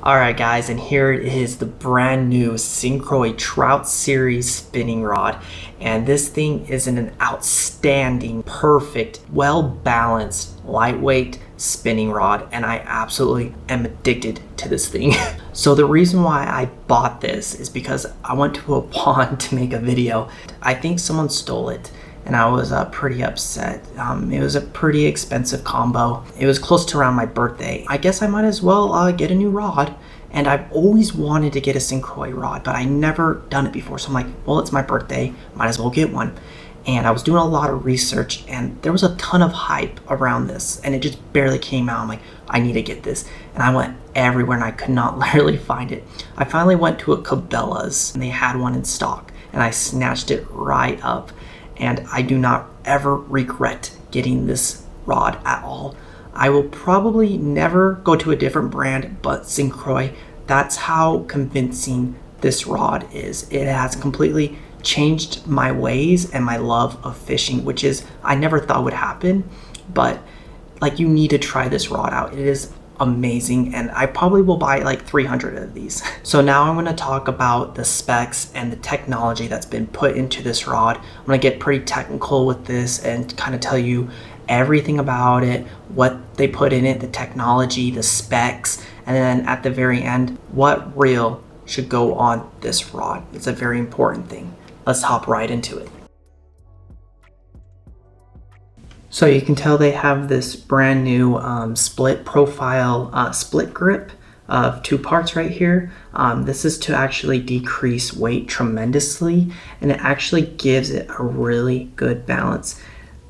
Alright guys, and here it is, the brand new Croix Trout series spinning rod. And this thing is an outstanding, perfect, well-balanced, lightweight spinning rod, and I absolutely am addicted to this thing. So the reason why I bought this is because I went to a pond to make a video. I think someone stole it, and I was pretty upset. It was a pretty expensive combo. It was close to around my birthday. I guess I might as well get a new rod. And I've always wanted to get a Croix rod, but I never done it before. So I'm like, well, it's my birthday, might as well get one. And I was doing a lot of research, and there was a ton of hype around this, and it just barely came out. I'm like, I need to get this. And I went everywhere, and I could not literally find it. I finally went to a Cabela's, and they had one in stock, and I snatched it right up. And I do not ever regret getting this rod at all. I will probably never go to a different brand but Croix. That's how convincing this rod is. It has completely changed my ways and my love of fishing, which is I never thought would happen, but like, you need to try this rod out. It is amazing, and I probably will buy like 300 of these. So now I'm going to talk about the specs and the technology that's been put into this rod. I'm going to get pretty technical with this and kind of tell you everything about it, what they put in it, the technology, the specs, and then at the very end, what reel should go on this rod. It's a very important thing. Let's hop right into it. So you can tell they have this brand new split profile split grip of 2 parts right here. This is to actually decrease weight tremendously, and it actually gives it a really good balance.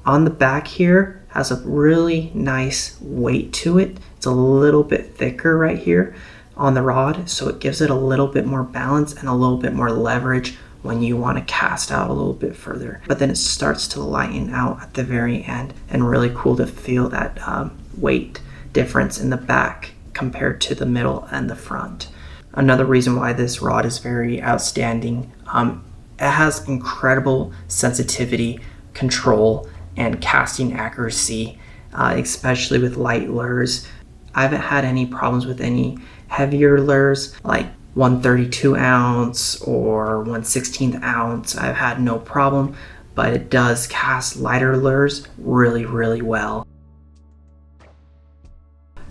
On the back here has a really nice weight to it. It's a little bit thicker right here on the rod, so it gives it a little bit more balance and a little bit more leverage when you want to cast out a little bit further. But then it starts to lighten out at the very end, and really cool to feel that weight difference in the back compared to the middle and the front. Another reason why this rod is very outstanding, it has incredible sensitivity, control, and casting accuracy, especially with light lures. I haven't had any problems with any heavier lures like 132 ounce or 1/16 ounce. I've had no problem, but it does cast lighter lures really, really well.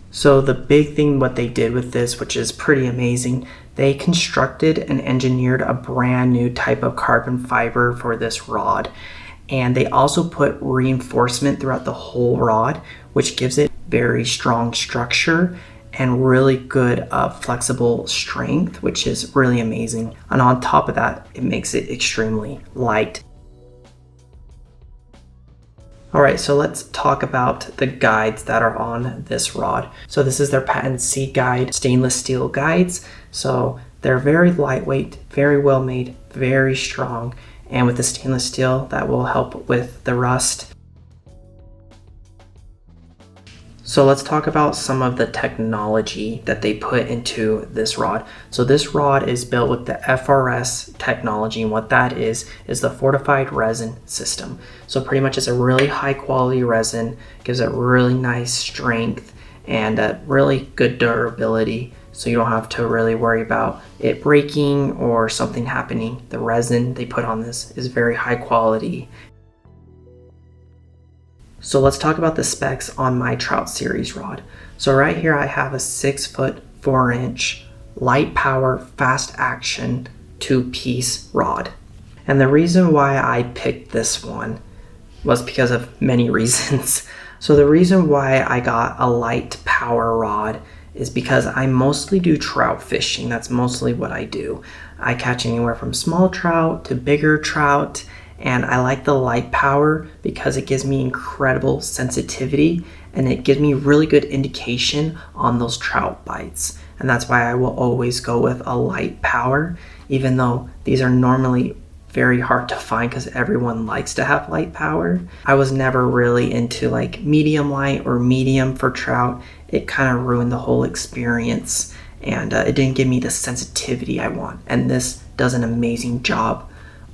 So the big thing what they did with this, which is pretty amazing, they constructed and engineered a brand new type of carbon fiber for this rod. And they also put reinforcement throughout the whole rod, which gives it very strong structure and really good flexible strength, which is really amazing. And on top of that, it makes it extremely light. All right, so let's talk about the guides that are on this rod. So this is their patent C guide, stainless steel guides. So they're very lightweight, very well made, very strong. And with the stainless steel, that will help with the rust. So let's talk about some of the technology that they put into this rod. So this rod is built with the FRS technology, and what that is the fortified resin system. So pretty much it's a really high quality resin, gives it really nice strength and a really good durability. So you don't have to really worry about it breaking or something happening. The resin they put on this is very high quality. So let's talk about the specs on my Trout series rod. So right here I have a 6-foot 4-inch light power fast action 2-piece rod. And the reason why I picked this one was because of many reasons. So the reason why I got a light power rod is because I mostly do trout fishing. That's mostly what I do. I catch anywhere from small trout to bigger trout, and I like the light power because it gives me incredible sensitivity and it gives me really good indication on those trout bites. And that's why I will always go with a light power, even though these are normally very hard to find because everyone likes to have light power. I was never really into like medium light or medium for trout. It kind of ruined the whole experience, and it didn't give me the sensitivity I want. And this does an amazing job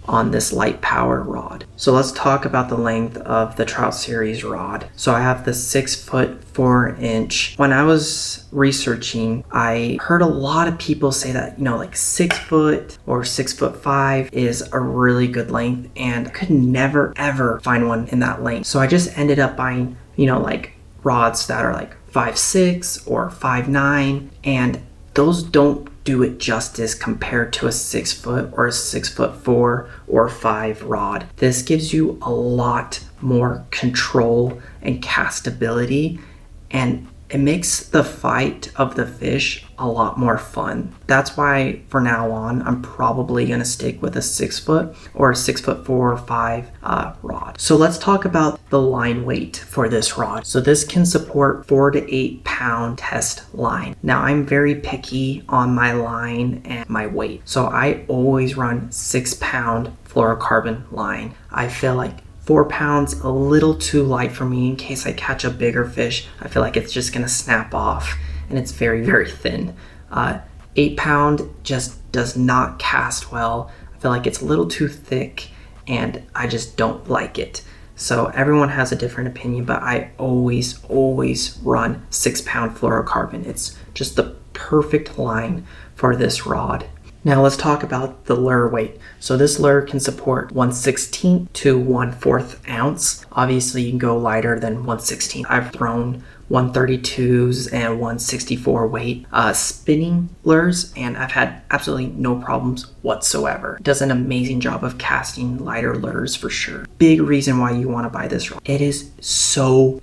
on this light power rod. So let's talk about the length of the Trout Series rod. So I have the 6 foot 4-inch. When I was researching, I heard a lot of people say that, like 6 foot or 6'5" is a really good length, and I could never ever find one in that length. So I just ended up buying, like rods that are like 5'6" or 5'9", and those don't do it justice compared to a 6 foot or a 6'4" or 5 rod. This gives you a lot more control and castability, and it makes the fight of the fish a lot more fun. That's why for now on, I'm probably gonna stick with a 6 foot or a 6'4" or 5 rod. So let's talk about the line weight for this rod. So this can support 4 to 8 pound test line. Now I'm very picky on my line and my weight. So I always run 6 pound fluorocarbon line. I feel like 4 pounds a little too light for me in case I catch a bigger fish. I feel like it's just gonna snap off, and it's very, very thin. 8 pound just does not cast well. I feel like it's a little too thick, and I just don't like it. So everyone has a different opinion, but I always run 6 pound fluorocarbon. It's just the perfect line for this rod. Now let's talk about the lure weight. So this lure can support 1/16 to 1/4 ounce. Obviously you can go lighter than 1/16. I've thrown 132s and 164 weight spinning lures, and I've had absolutely no problems whatsoever. It does an amazing job of casting lighter lures for sure. Big reason why you want to buy this rod. It is so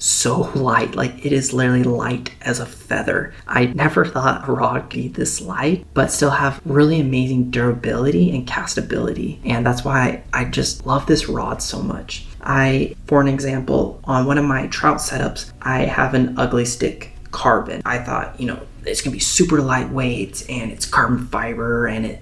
light. Like, it is literally light as a feather. I never thought a rod could be this light, but still have really amazing durability and castability. And that's why I just love this rod so much. For an example, on one of my trout setups, I have an ugly stick carbon. I thought, it's gonna be super lightweight, and it's carbon fiber, and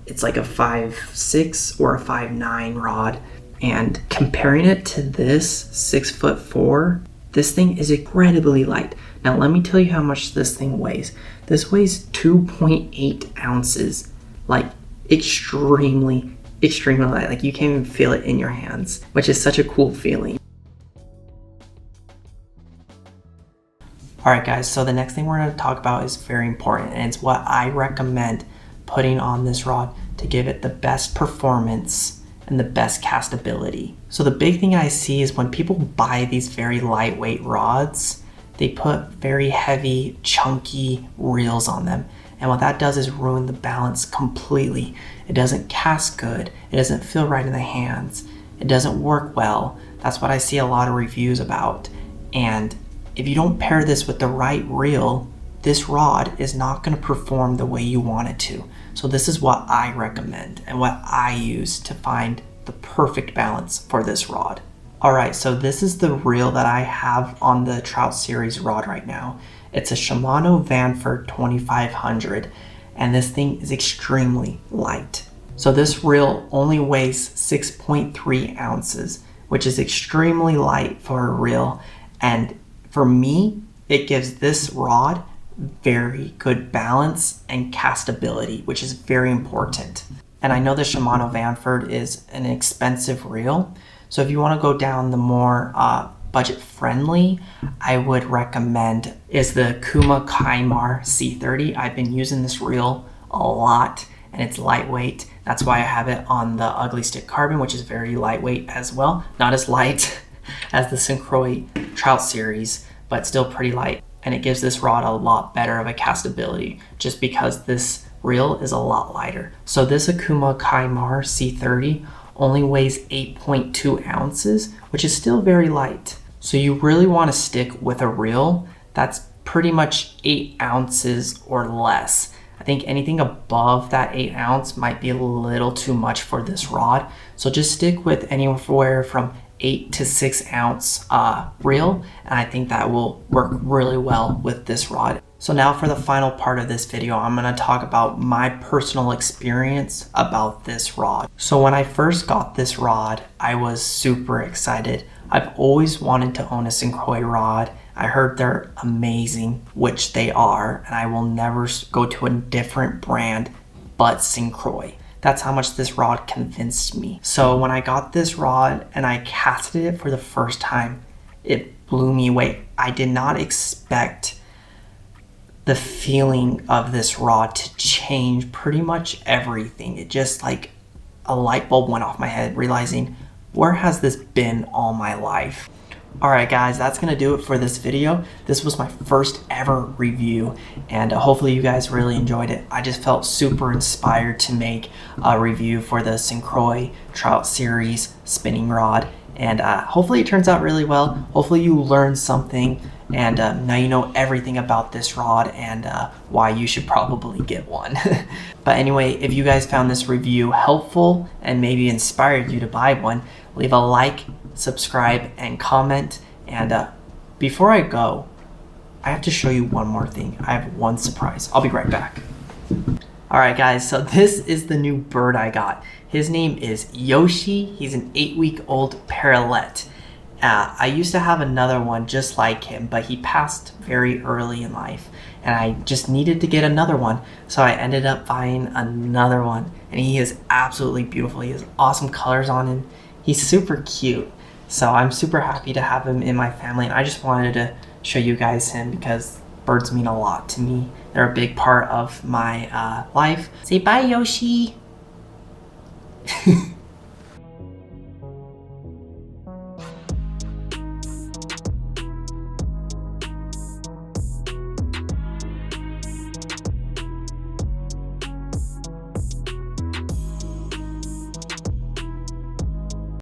it's like a 5'6" or a 5'9" rod. And comparing it to this 6'4", this thing is incredibly light. Now let me tell you how much this thing weighs. This weighs 2.8 ounces, like extremely light. Like, you can't even feel it in your hands, which is such a cool feeling. Alright guys, so the next thing we're going to talk about is very important, and it's what I recommend putting on this rod to give it the best performance and the best castability. So the big thing I see is when people buy these very lightweight rods, they put very heavy, chunky reels on them. And what that does is ruin the balance completely. It doesn't cast good. It doesn't feel right in the hands. It doesn't work well. That's what I see a lot of reviews about. And if you don't pair this with the right reel, this rod is not going to perform the way you want it to. So this is what I recommend and what I use to find the perfect balance for this rod. Alright, so this is the reel that I have on the Trout Series rod right now. It's a Shimano Vanford 2500, and this thing is extremely light. So this reel only weighs 6.3 ounces, which is extremely light for a reel. And for me, it gives this rod very good balance and castability, which is very important. And I know the Shimano Vanford is an expensive reel, so if you want to go down the more budget friendly, I would recommend is the Kuma Kaimar C30. I've been using this reel a lot, and it's lightweight. That's why I have it on the Ugly Stick Carbon, which is very lightweight as well. Not as light as the Croix Trout Series, but still pretty light. And it gives this rod a lot better of a castability just because this reel is a lot lighter. So this Akuma Kaimar C30 only weighs 8.2 ounces, which is still very light. So you really want to stick with a reel that's pretty much 8 ounces or less. I think anything above that 8 ounce might be a little too much for this rod. So just stick with anywhere from 8 to 6 ounce reel, and I think that will work really well with this rod. So now for the final part of this video, I'm going to talk about my personal experience about this rod. So when I first got this rod, I was super excited. I've always wanted to own a Croix rod. I heard they're amazing, which they are, and I will never go to a different brand but Croix. That's how much this rod convinced me. So when I got this rod and I casted it for the first time, it blew me away. I did not expect the feeling of this rod to change pretty much everything. It just like a light bulb went off my head, realizing, where has this been all my life? Alright guys, that's going to do it for this video. This was my first ever review, and hopefully you guys really enjoyed it. I just felt super inspired to make a review for the Croix Trout series spinning rod, and hopefully it turns out really well. Hopefully you learned something, and now you know everything about this rod and why you should probably get one. But anyway, if you guys found this review helpful and maybe inspired you to buy one, leave a like, subscribe, and comment. And before I go, I have to show you one more thing. I have one surprise. I'll be right back. Alright guys, so this is the new bird I got. His name is Yoshi. He's an 8-week-old parrotlet. I used to have another one just like him, but he passed very early in life, and I just needed to get another one, so I ended up buying another one, and he is absolutely beautiful. He has awesome colors on him. He's super cute, so I'm super happy to have him in my family, and I just wanted to show you guys him because birds mean a lot to me. They're a big part of my life. Say bye, Yoshi.